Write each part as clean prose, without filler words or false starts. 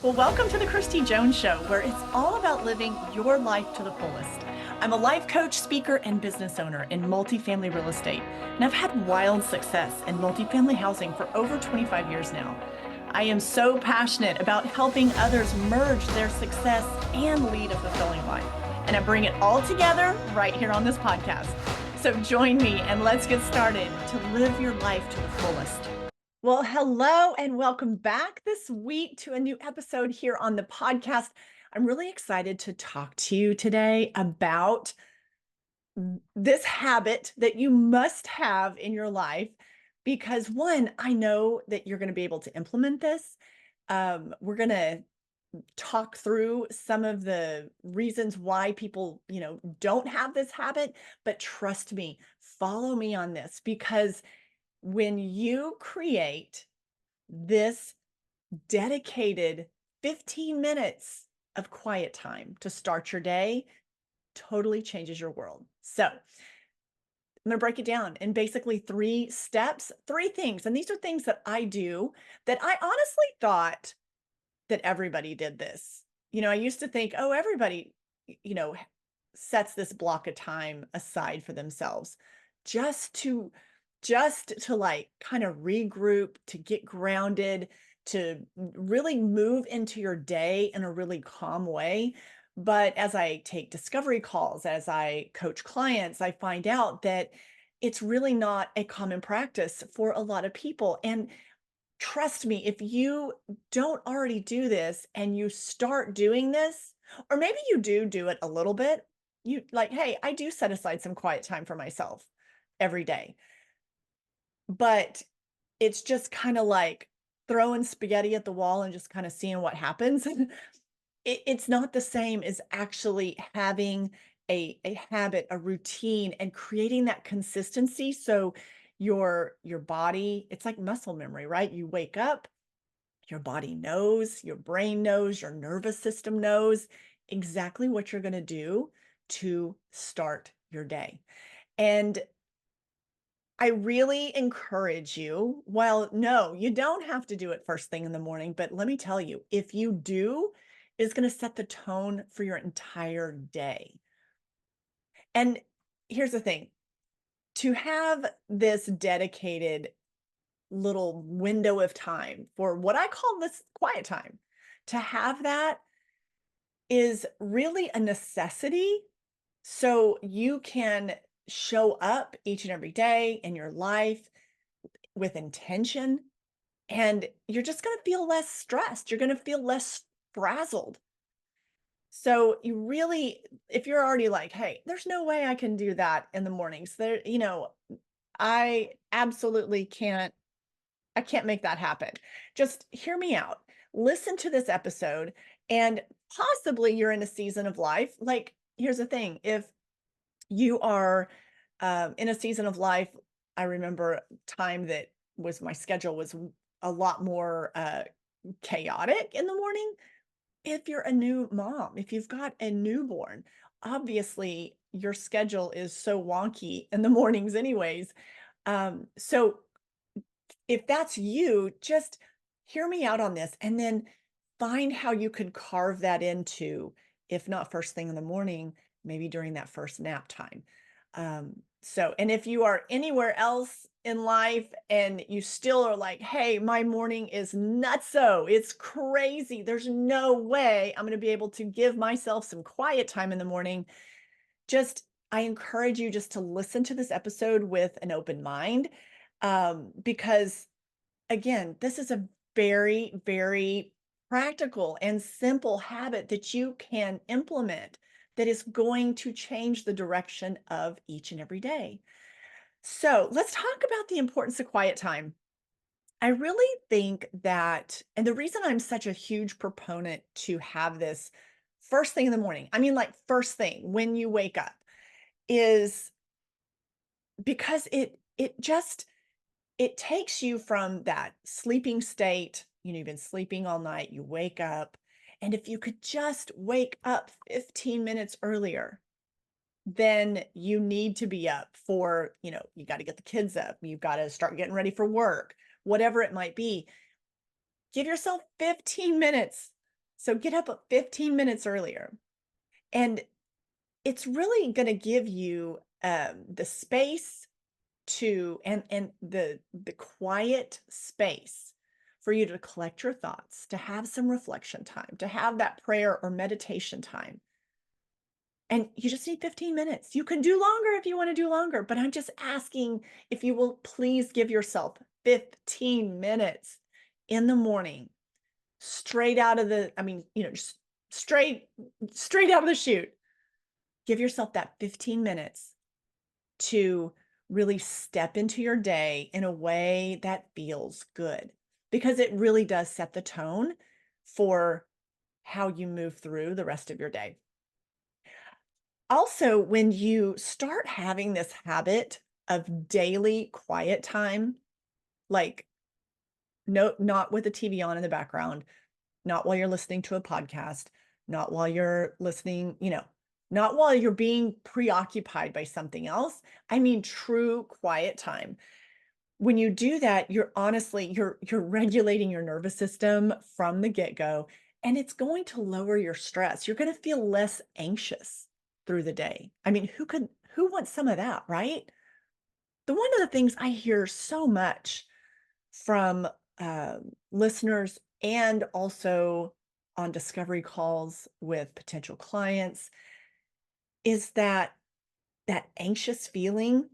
Well, welcome to the Kristi Jones Show, where it's all about living your life to the fullest. I'm a life coach, speaker, and business owner in multifamily real estate, and I've had wild success in multifamily housing for over 25 years now. I am so passionate about helping others merge their success and lead a fulfilling life, and I bring it all together right here on this podcast. So join me and let's get started to live your life to the fullest. Well, hello and welcome back this week to a new episode here on the podcast. I'm really excited to talk to you today about this habit that you must have in your life because one, I know that you're going to be able to implement this. We're going to talk through some of the reasons why people, don't have this habit, but trust me, follow me on this because when you create this dedicated 15 minutes of quiet time to start your day, totally changes your world. So I'm going to break it down in basically 3 steps, 3 things. And these are things that I do that I honestly thought that everybody did this. I used to think, oh, everybody, sets this block of time aside for themselves just to like kind of regroup, to get grounded, to really move into your day in a really calm way. But as I take discovery calls, as I coach clients, I find out that it's really not a common practice for a lot of people. And trust me, if you don't already do this and you start doing this, or maybe you do it a little bit, you like, hey, I do set aside some quiet time for myself every day. But it's just kind of like throwing spaghetti at the wall and just kind of seeing what happens. It's not the same as actually having a habit, a routine, and creating that consistency. So your body, it's like muscle memory, right? You wake up, your body knows, your brain knows, your nervous system knows exactly what you're going to do to start your day. And I really encourage you. Well, no, you don't have to do it first thing in the morning, but let me tell you, if you do, it's going to set the tone for your entire day. And here's the thing, to have this dedicated little window of time for what I call this quiet time, to have that is really a necessity so you can show up each and every day in your life with intention, and you're just going to feel less stressed. You're going to feel less frazzled. So you really, if you're already like, hey, there's no way I can do that in the mornings, I absolutely can't, I can't make that happen. Just hear me out. Listen to this episode, and possibly you're in a season of life. Like, here's the thing, if you are in a season of life, I remember time that was my schedule was a lot more chaotic in the morning. If you're a new mom, if you've got a newborn, obviously your schedule is so wonky in the mornings, anyways. So if that's you, just hear me out on this and then find how you could carve that into, if not first thing in the morning, maybe during that first nap time. And if you are anywhere else in life and you still are like, hey, my morning is nutso, it's crazy, there's no way I'm going to be able to give myself some quiet time in the morning, I encourage you just to listen to this episode with an open mind. Because again, this is a very, very practical and simple habit that you can implement that is going to change the direction of each and every day. So let's talk about the importance of quiet time. I really think that, and the reason I'm such a huge proponent to have this first thing in the morning, I mean, like first thing when you wake up, is because it takes you from that sleeping state. You've been sleeping all night, you wake up, and if you could just wake up 15 minutes earlier, then you need to be up for, you got to get the kids up, you've got to start getting ready for work, whatever it might be. Give yourself 15 minutes So get up 15 minutes earlier. And it's really going to give you the space to and the quiet space for you to collect your thoughts, to have some reflection time, to have that prayer or meditation time. And you just need 15 minutes. You can do longer if you want to do longer, but I'm just asking if you will please give yourself 15 minutes in the morning, straight out of the, I mean, just straight, straight out of the chute. Give yourself that 15 minutes to really step into your day in a way that feels good, because it really does set the tone for how you move through the rest of your day. Also, when you start having this habit of daily quiet time, like no, not with the TV on in the background, not while you're listening to a podcast, not while you're listening, not while you're being preoccupied by something else. I mean, true quiet time. When you do that, you're regulating your nervous system from the get-go, and it's going to lower your stress. You're going to feel less anxious through the day. I mean, who wants some of that, right? One of the things I hear so much from listeners and also on discovery calls with potential clients is that anxious feeling.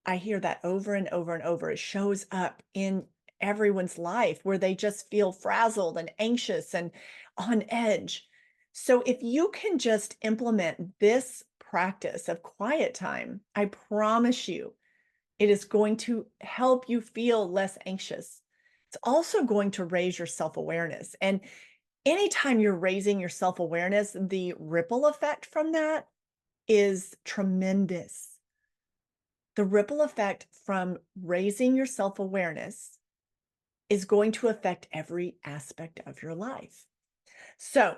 I hear that over and over and over. It shows up in everyone's life where they just feel frazzled and anxious and on edge. So if you can just implement this practice of quiet time, I promise you, it is going to help you feel less anxious. It's also going to raise your self-awareness. And anytime you're raising your self-awareness, the ripple effect from that is tremendous. The ripple effect from raising your self-awareness is going to affect every aspect of your life. So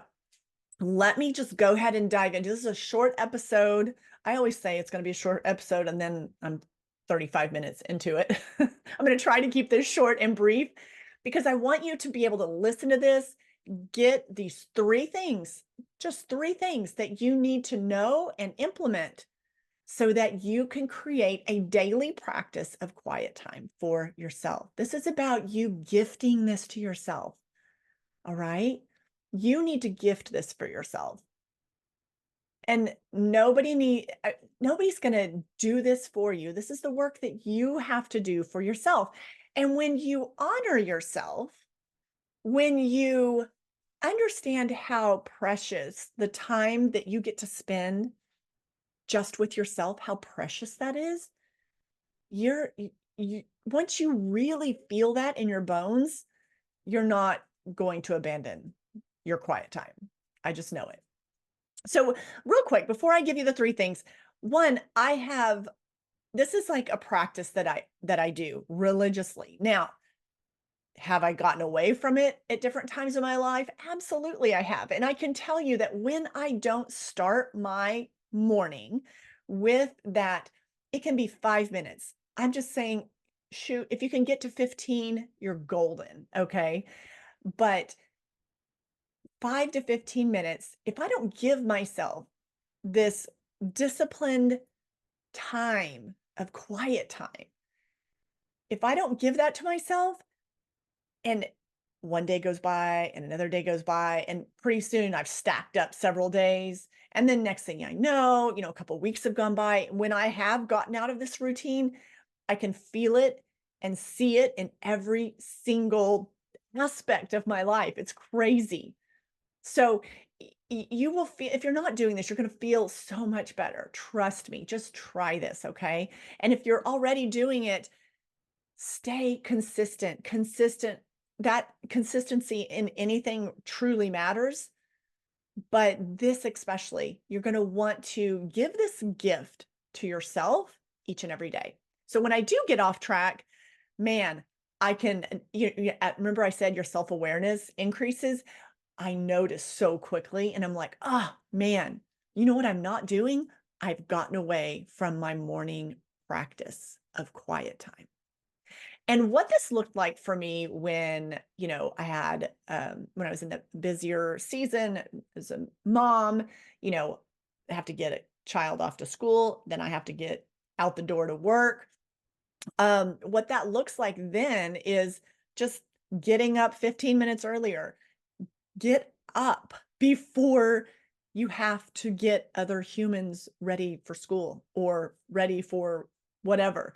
let me just go ahead and dive into this. Is a short episode. I always say it's going to be a short episode, and then I'm 35 minutes into it. I'm going to try to keep this short and brief because I want you to be able to listen to this, get these three things, just three things that you need to know and implement so that you can create a daily practice of quiet time for yourself. This is about you gifting this to yourself. All right. You need to gift this for yourself. And nobody's going to do this for you. This is the work that you have to do for yourself. And when you honor yourself, when you understand how precious the time that you get to spend just with yourself, how precious that is, you once you really feel that in your bones, you're not going to abandon your quiet time. I just know it. So real quick, before I give you the three things, one, this is like a practice that I do religiously. Now, have I gotten away from it at different times in my life? Absolutely, I have. And I can tell you that when I don't start my morning with that, it can be 5 minutes. I'm just saying, shoot, if you can get to 15, you're golden. Okay. But 5 to 15 minutes, if I don't give myself this disciplined time of quiet time, if I don't give that to myself, and one day goes by and another day goes by, and pretty soon I've stacked up several days. And then next thing I know, a couple of weeks have gone by. When I have gotten out of this routine, I can feel it and see it in every single aspect of my life. It's crazy. So you will feel, if you're not doing this, you're going to feel so much better. Trust me, just try this. Okay. And if you're already doing it, stay consistent. That consistency in anything truly matters, but this especially, you're going to want to give this gift to yourself each and every day. So when I do get off track, man, I can, remember I said your self-awareness increases. I notice so quickly and I'm like, oh man, you know what I'm not doing? I've gotten away from my morning practice of quiet time. And what this looked like for me when, I had, when I was in the busier season as a mom, I have to get a child off to school, then I have to get out the door to work. What that looks like then is just getting up 15 minutes earlier. Get up before you have to get other humans ready for school or ready for whatever.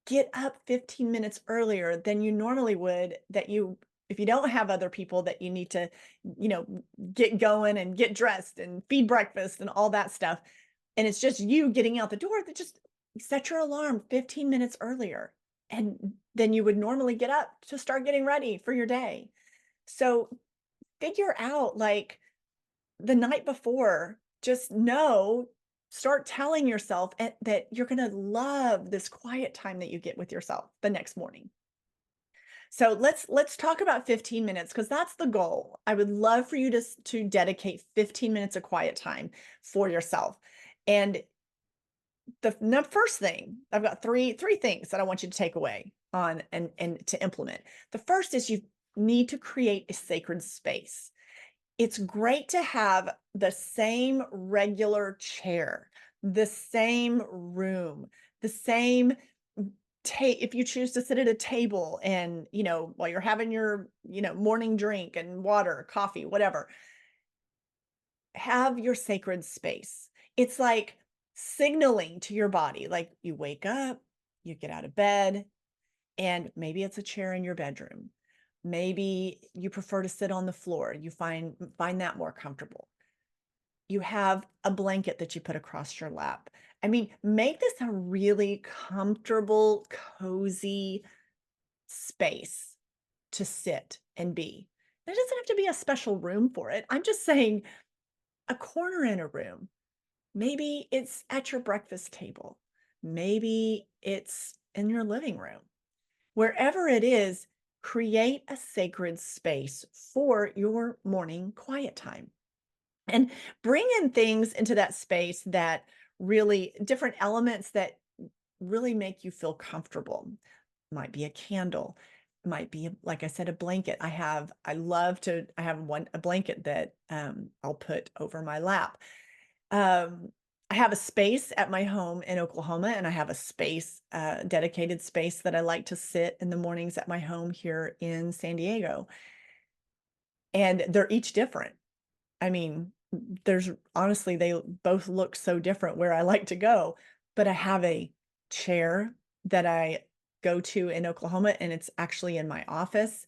Get up 15 minutes earlier than you normally would, that you if you don't have other people that you need to, you know, get going and get dressed and feed breakfast and all that stuff, and it's just you getting out the door, that just set your alarm 15 minutes earlier, and then you would normally get up to start getting ready for your day. So, figure out, like, the night before, just know, start telling yourself that you're going to love this quiet time that you get with yourself the next morning. So let's talk about 15 minutes, because that's the goal. I would love for you to dedicate 15 minutes of quiet time for yourself. And the first thing, I've got three things that I want you to take away on and to implement. The first is you need to create a sacred space. It's great to have the same regular chair, the same room, the same if you choose to sit at a table and, while you're having your, morning drink and water, coffee, whatever, have your sacred space. It's like signaling to your body, like you wake up, you get out of bed, and maybe it's a chair in your bedroom. Maybe you prefer to sit on the floor. You find that more comfortable. You have a blanket that you put across your lap. I mean, make this a really comfortable, cozy space to sit and be. There doesn't have to be a special room for it. I'm just saying a corner in a room. Maybe it's at your breakfast table. Maybe it's in your living room. Wherever it is, create a sacred space for your morning quiet time. And bring in things into that space that really different elements that really make you feel comfortable. Might be a candle, might be, like I said, a blanket. I have a blanket that I'll put over my lap. Um, I have a space at my home in Oklahoma, and I have a space, dedicated space that I like to sit in the mornings at my home here in San Diego. And they're each different. I mean, there's honestly, they both look so different where I like to go, but I have a chair that I go to in Oklahoma, and it's actually in my office.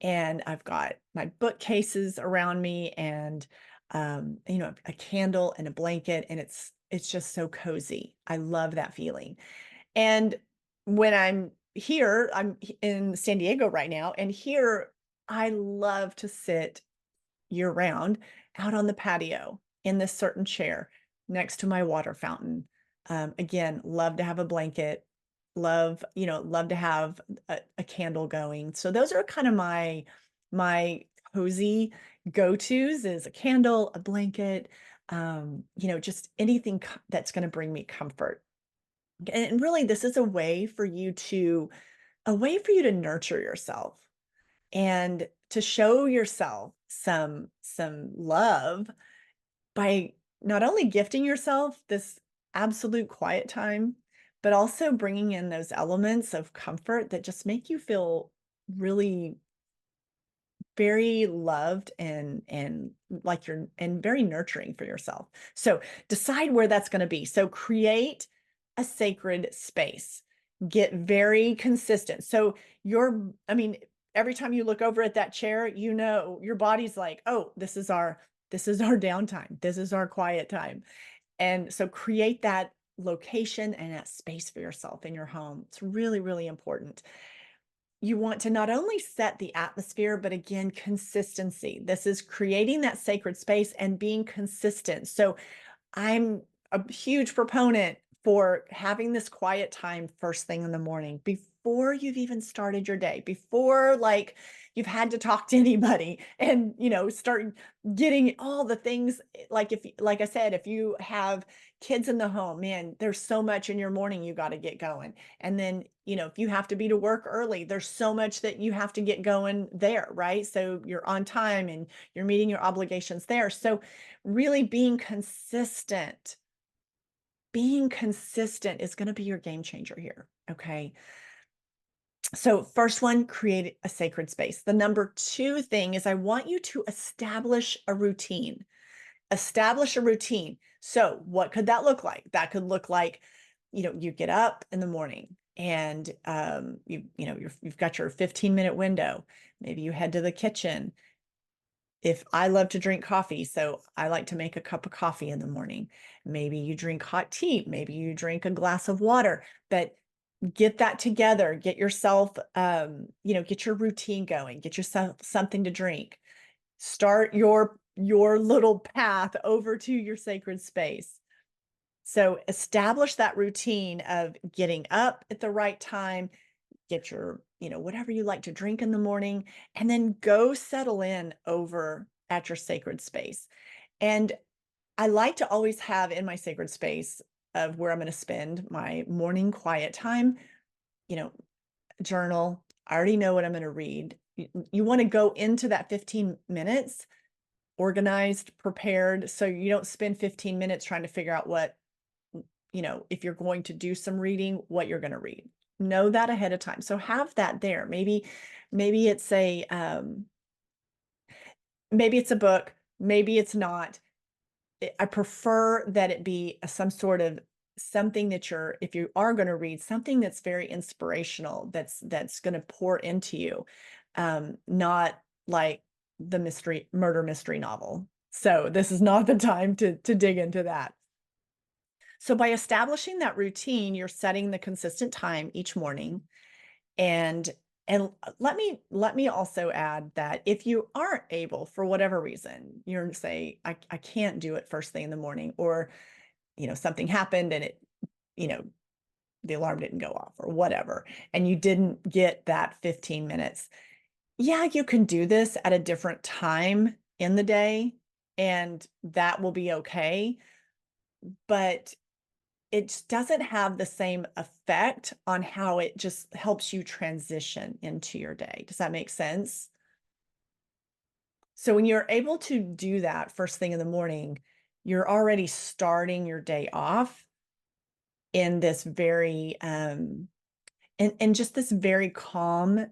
And I've got my bookcases around me, and a candle and a blanket, and it's just so cozy. I love that feeling. And when I'm in San Diego right now, and here I love to sit year round out on the patio in this certain chair next to my water fountain. Again, love to have a blanket, love to have a candle going. So those are kind of my cozy go-tos, is a candle, a blanket, just anything that's going to bring me comfort. And really, this is a way for you to nurture yourself and to show yourself some love by not only gifting yourself this absolute quiet time, but also bringing in those elements of comfort that just make you feel really very loved and like you're and very nurturing for yourself. So decide where that's going to be. So create a sacred space. Get very consistent. So I mean, every time you look over at that chair, your body's like, "Oh, this is our downtime. This is our quiet time." And so create that location and that space for yourself in your home. It's really, really important. You want to not only set the atmosphere, but again, consistency. This is creating that sacred space and being consistent. So I'm a huge proponent for having this quiet time first thing in the morning before you've even started your day, before like you've had to talk to anybody and, start getting all the things. Like like I said, if you have kids in the home, man, there's so much in your morning you got to get going. And then, if you have to be to work early, there's so much that you have to get going there, right? So you're on time and you're meeting your obligations there. So really being consistent is going to be your game changer here. Okay. So first one, create a sacred space. The number two thing is I want you to establish a routine. Establish a routine. So what could that look like? That could look like, you get up in the morning and you've got your 15-minute window. Maybe you head to the kitchen. If I love to drink coffee, so I like to make a cup of coffee in the morning. Maybe you drink hot tea, maybe you drink a glass of water, but get that together, get yourself, get your routine going, get yourself something to drink. Start your little path over to your sacred space. So establish that routine of getting up at the right time, get your, whatever you like to drink in the morning, and then go settle in over at your sacred space. And I like to always have in my sacred space of where I'm going to spend my morning quiet time, you know, journal. I already know what I'm going to read. You want to go into that 15 minutes organized, prepared, so you don't spend 15 minutes trying to figure out what, if you're going to do some reading, what you're going to read. Know that ahead of time. So have that there. Maybe it's maybe it's a book, maybe it's not. I prefer that it be some sort of something that if you are going to read something that's very inspirational, that's going to pour into you, not like the murder mystery novel. So this is not the time to dig into that. So by establishing that routine, you're setting the consistent time each morning. And let me also add that if you aren't able, for whatever reason, you're say, I can't do it first thing in the morning, or, something happened and you know, the alarm didn't go off or whatever, and you didn't get that 15 minutes. Yeah, you can do this at a different time in the day, and that will be okay. But it just doesn't have the same effect on how it just helps you transition into your day. Does that make sense? So when you're able to do that first thing in the morning, you're already starting your day off in this very and just this very calm,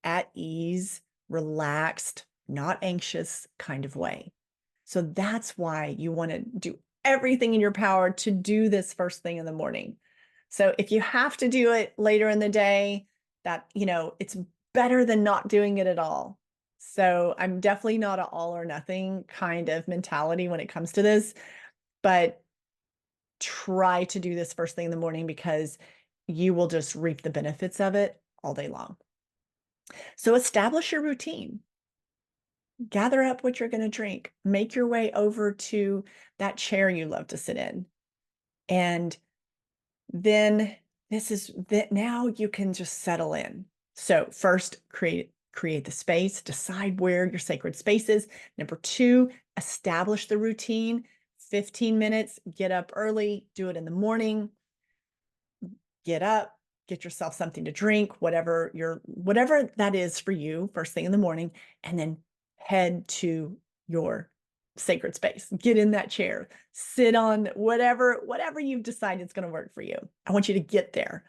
at ease, relaxed, not anxious kind of way. So that's why you want to do everything in your power to do this first thing in the morning. So if you have to do it later in the day, that, it's better than not doing it at all. So I'm definitely not an all or nothing kind of mentality when it comes to this, but try to do this first thing in the morning because you will just reap the benefits of it all day long. So establish your routine. Gather up what you're going to drink. Make your way over to that chair you love to sit in. And then this is that now you can just settle in. So first, create the space, decide where your sacred space is. Number two, establish the routine. 15 minutes, get up early, do it in the morning. Get up, get yourself something to drink, whatever that is for you first thing in the morning, and then head to your sacred space. Get in that chair, sit on whatever you've decided is going to work for you. I want you to get there.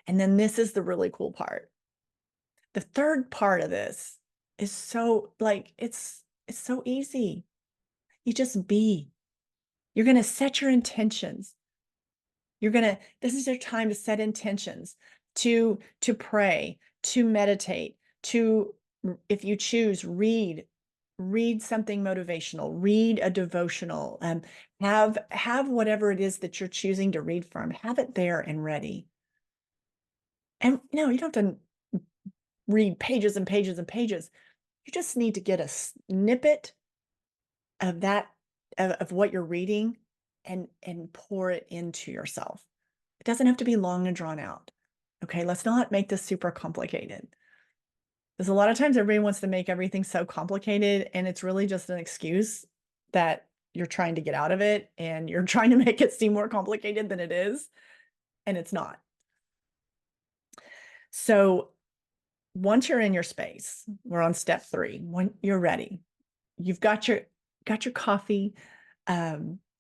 And then this is the really cool part. The third part of this is so it's so easy. You just be. You're going to set your intentions. This is your time to set intentions, to pray, to meditate, to, if you choose, read something motivational, read a devotional, have whatever it is that you're choosing to read from, have it there and ready. And you don't have to read pages and pages and pages. You just need to get a snippet of that, of what you're reading, and pour it into yourself. It doesn't have to be long and drawn out. Okay, let's not make this super complicated. Because a lot of times everybody wants to make everything so complicated, and it's really just an excuse that you're trying to get out of it, and you're trying to make it seem more complicated than it is, and it's not. So once you're in your space, we're on step 3. When you're ready, you've got your coffee,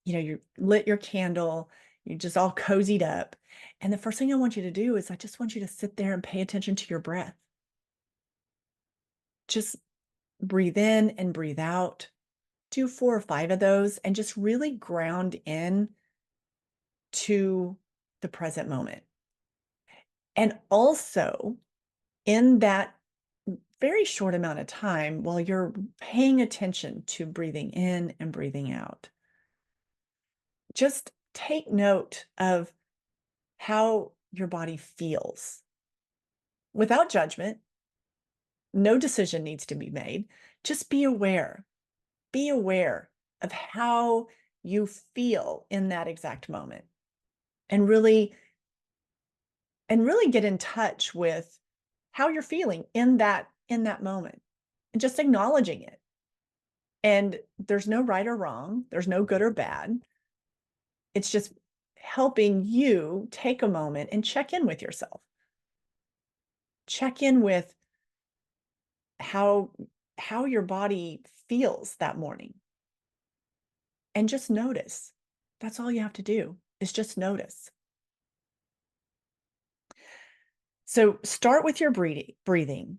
you lit your candle, you're just all cozied up. And the first thing I want you to do is I just want you to sit there and pay attention to your breath. Just breathe in and breathe out. Do 4 or 5 of those and just really ground in to the present moment. And also, in that very short amount of time, while you're paying attention to breathing in and breathing out, just take note of how your body feels without judgment. No decision needs to be made. Just be aware. Be aware of how you feel in that exact moment, and really get in touch with how you're feeling in that moment, and just acknowledging it. And there's no right or wrong. There's no good or bad. It's just helping you take a moment and check in with yourself. Check in with how your body feels that morning, and just notice. That's all you have to do, is just notice. So start with your breathing.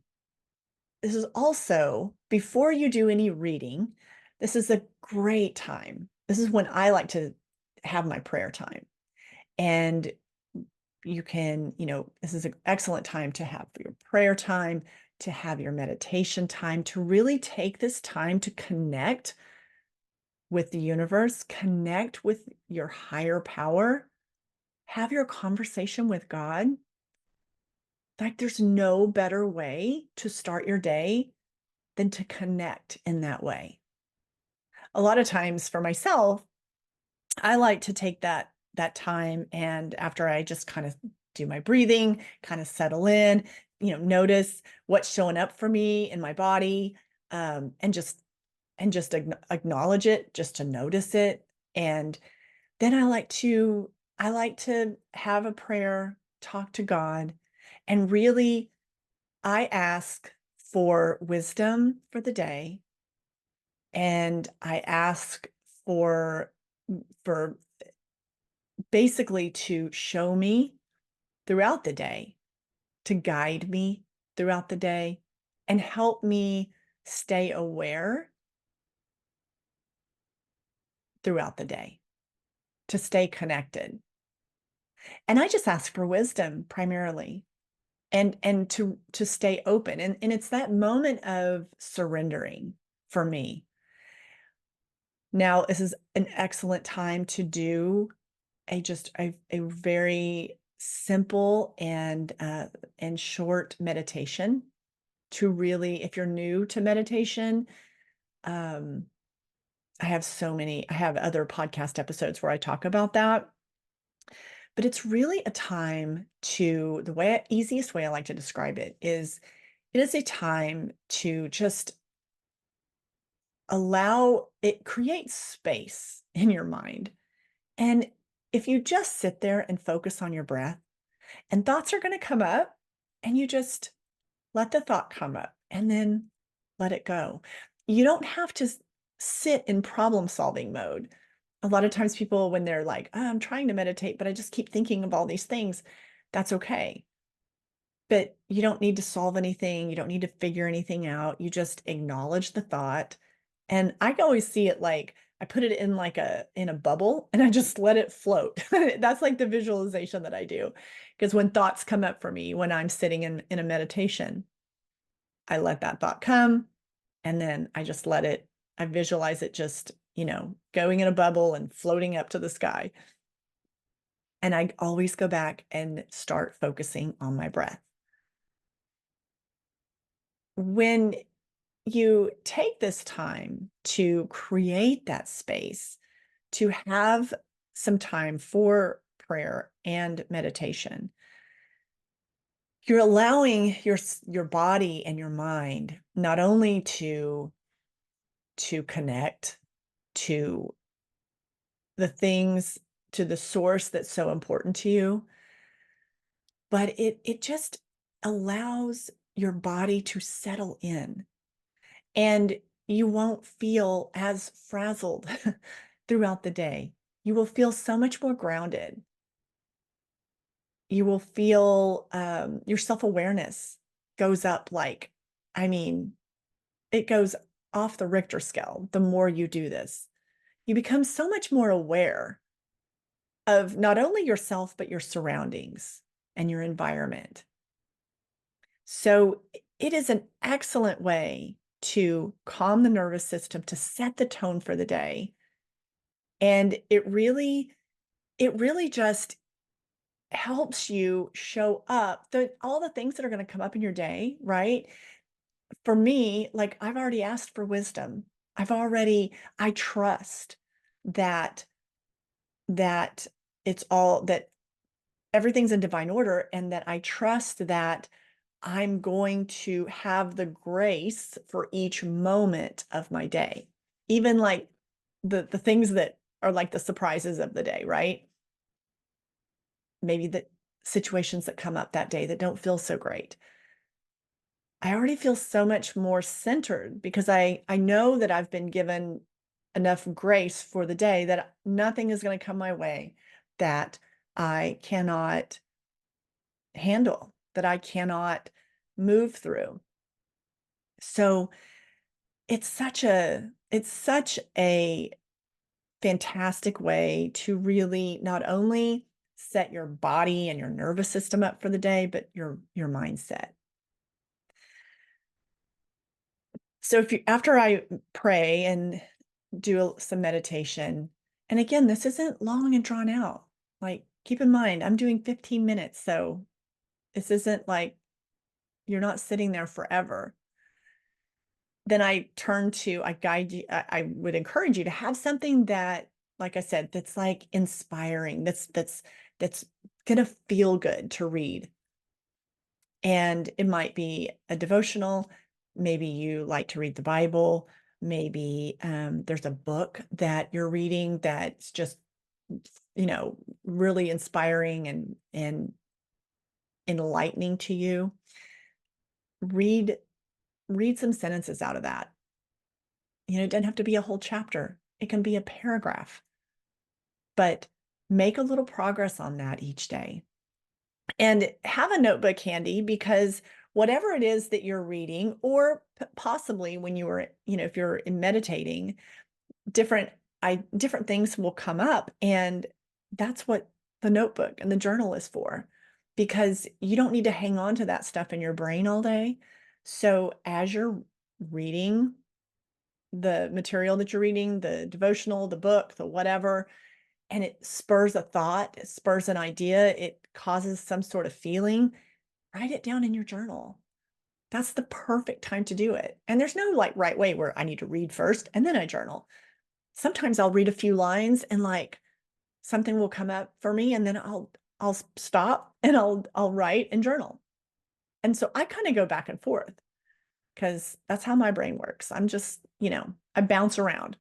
This is also, before you do any reading, this is a great time. This is when I like to have my prayer time. And you can, this is an excellent time to have your prayer time, to have your meditation time, to really take this time to connect with the universe, connect with your higher power, have your conversation with God. Like, there's no better way to start your day than to connect in that way. A lot of times for myself, I like to take that time, and after I just kind of do my breathing, kind of settle in, notice what's showing up for me in my body, and just acknowledge it, just to notice it. And then I like to have a prayer, talk to God, and really I ask for wisdom for the day, and I ask for for basically to show me throughout the day, to guide me throughout the day, and help me stay aware throughout the day, to stay connected. And I just ask for wisdom primarily, and to stay open. And it's that moment of surrendering for me. Now, this is an excellent time to do a very simple and short meditation, to really, if you're new to meditation, um, I have other podcast episodes where I talk about that. But it's really a time to, easiest way I like to describe it is, it is a time to just create space in your mind. And if you just sit there and focus on your breath, and thoughts are going to come up, and you just let the thought come up and then let it go. You don't have to sit in problem solving mode. A lot of times people, when they're like, oh, I'm trying to meditate, but I just keep thinking of all these things, that's okay. But you don't need to solve anything. You don't need to figure anything out. You just acknowledge the thought. And I always see it like, I put it in in a bubble, and I just let it float. That's like the visualization that I do. Because when thoughts come up for me, when I'm sitting in a meditation, I let that thought come, and then I just I visualize it just, going in a bubble and floating up to the sky. And I always go back and start focusing on my breath. When you take this time to create that space, to have some time for prayer and meditation, you're allowing your body and your mind not only to connect to the things, to the source that's so important to you, but it just allows your body to settle in, and you won't feel as frazzled throughout the day. You will feel so much more grounded. You will feel your self-awareness goes up like, I mean, it goes off the Richter scale the more you do this. You become so much more aware of not only yourself, but your surroundings and your environment. So it is an excellent way to calm the nervous system, to set the tone for the day. And it really just helps you show up all the things that are going to come up in your day, right? For me, like I've already asked for wisdom. I trust that that that everything's in divine order, and that I trust that I'm going to have the grace for each moment of my day. Even like the things that are like the surprises of the day, right? Maybe the situations that come up that day that don't feel so great. I already feel so much more centered because I know that I've been given enough grace for the day that nothing is going to come my way that I cannot handle, that I cannot move through. So it's such a fantastic way to really not only set your body and your nervous system up for the day, but your mindset. So if you after I pray and do some meditation, and again, this isn't long and drawn out. Like keep in mind, I'm doing 15 minutes, so this isn't like you're not sitting there forever. Then I guide you, I would encourage you to have something that, like I said, that's like inspiring, that's gonna feel good to read. And it might be a devotional. Maybe you like to read the Bible. Maybe there's a book that you're reading that's just, really inspiring and enlightening to you. Read read some sentences out of that. It doesn't have to be a whole chapter. It can be a paragraph, but make a little progress on that each day. And have a notebook handy, because whatever it is that you're reading, or possibly when you were, if you're meditating, different different things will come up, and that's what the notebook and the journal is for, because you don't need to hang on to that stuff in your brain all day. So as you're reading the material that you're reading, the devotional, the book, the whatever, and it spurs a thought, it spurs an idea, it causes some sort of feeling, write it down in your journal. That's the perfect time to do it. And there's no like right way where I need to read first and then I journal. Sometimes I'll read a few lines and like something will come up for me, and then I'll stop and I'll write and journal. And so I kind of go back and forth because that's how my brain works. I'm just, I bounce around.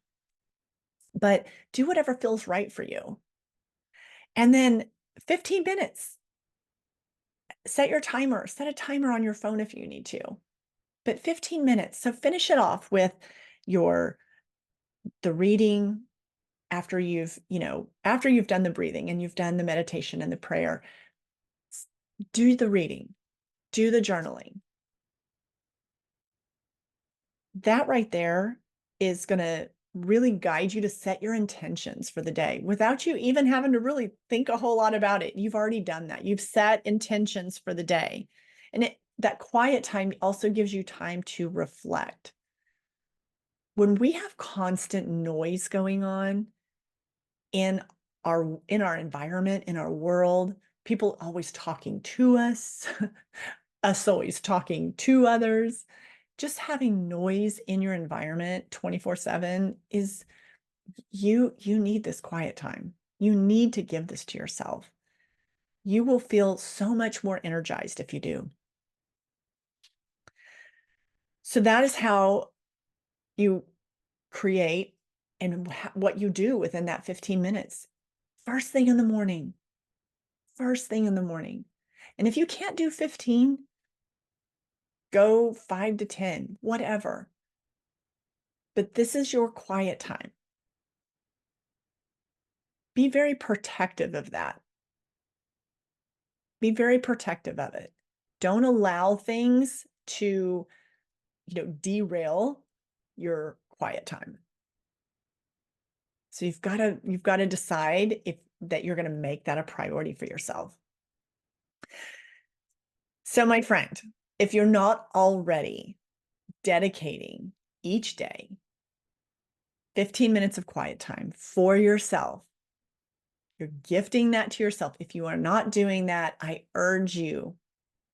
But do whatever feels right for you. And then 15 minutes, set a timer on your phone if you need to, but 15 minutes. So finish it off with the reading after you've done the breathing and you've done the meditation and the prayer, do the reading, do the journaling. That right there is going to really guide you to set your intentions for the day without you even having to really think a whole lot about it. You've already done that. You've set intentions for the day. And that quiet time also gives you time to reflect. When we have constant noise going on in our environment, in our world, people always talking to us, us always talking to others, just having noise in your environment 24/7 is you need this quiet time. You need to give this to yourself. You will feel so much more energized if you do. So that is how you create and what you do within that 15 minutes. First thing in the morning. First thing in the morning. And if you can't do 15, go 5 to 10, whatever. But this is your quiet time. Be very protective of that. Be very protective of it. Don't allow things to, derail your quiet time. So you've got to decide if that you're going to make that a priority for yourself. So my friend, if you're not already dedicating each day 15 minutes of quiet time for yourself, you're gifting that to yourself. If you are not doing that, I urge you,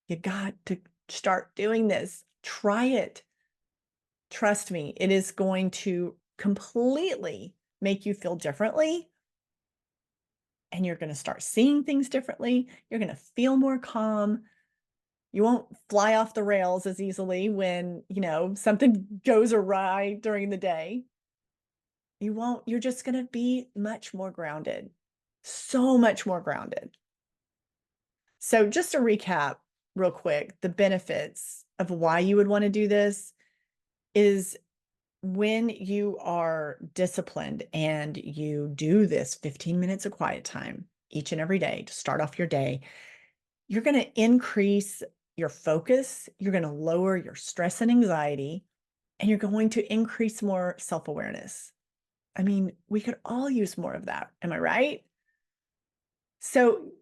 you got to start doing this. Try it. Trust me, it is going to completely make you feel differently. And you're going to start seeing things differently. You're going to feel more calm. You won't fly off the rails as easily when, something goes awry during the day. You won't. You're just going to be much more grounded. So much more grounded. So just to recap real quick, the benefits of why you would want to do this is when you are disciplined and you do this 15 minutes of quiet time each and every day to start off your day, you're going to increase your focus, you're going to lower your stress and anxiety, and you're going to increase more self-awareness. I mean, we could all use more of that. Am I right? So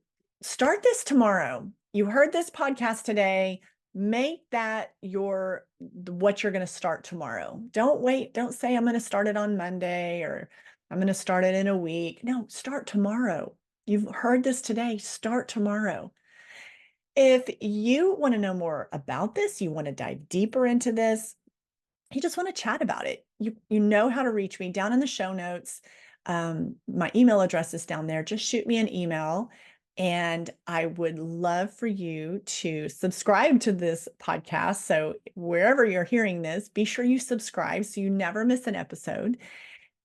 start this tomorrow. You heard this podcast today. Make that what you're going to start tomorrow. Don't wait. Don't say, I'm going to start it on Monday or I'm going to start it in a week. No, start tomorrow. You've heard this today. Start tomorrow. If you want to know more about this, you want to dive deeper into this, you just want to chat about it, you know how to reach me down in the show notes. My email address is down there. Just shoot me an email. And I would love for you to subscribe to this podcast. So wherever you're hearing this, be sure you subscribe so you never miss an episode.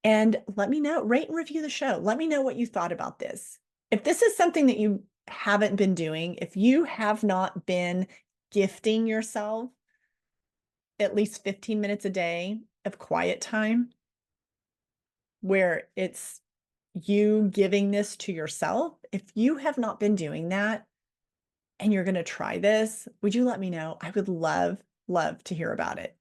And let me know, rate and review the show. Let me know what you thought about this. If this is something that you haven't been doing, if you have not been gifting yourself at least 15 minutes a day of quiet time, where it's you giving this to yourself, if you have not been doing that and you're going to try this, would you let me know? I would love to hear about it.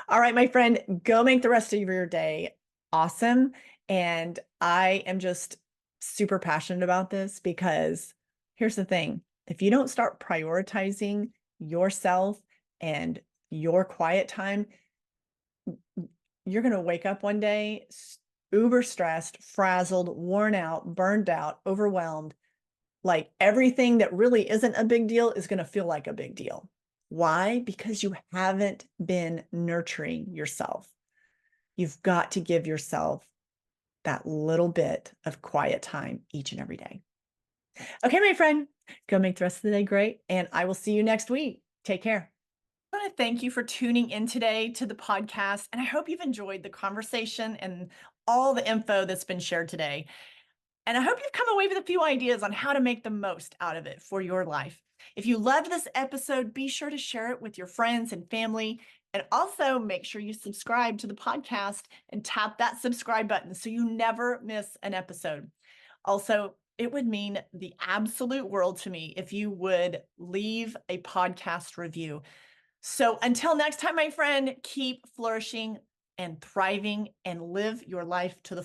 All right, my friend, go make the rest of your day awesome. And I am just super passionate about this because here's the thing. If you don't start prioritizing yourself and your quiet time, you're going to wake up one day uber stressed, frazzled, worn out, burned out, overwhelmed. Like everything that really isn't a big deal is going to feel like a big deal. Why? Because you haven't been nurturing yourself. You've got to give yourself that little bit of quiet time each and every day. Okay, my friend, go make the rest of the day great. And I will see you next week. Take care. I want to thank you for tuning in today to the podcast. And I hope you've enjoyed the conversation and all the info that's been shared today. And I hope you've come away with a few ideas on how to make the most out of it for your life. If you loved this episode, be sure to share it with your friends and family. And also make sure you subscribe to the podcast and tap that subscribe button so you never miss an episode. Also, it would mean the absolute world to me if you would leave a podcast review. So until next time, my friend, keep flourishing and thriving and live your life to the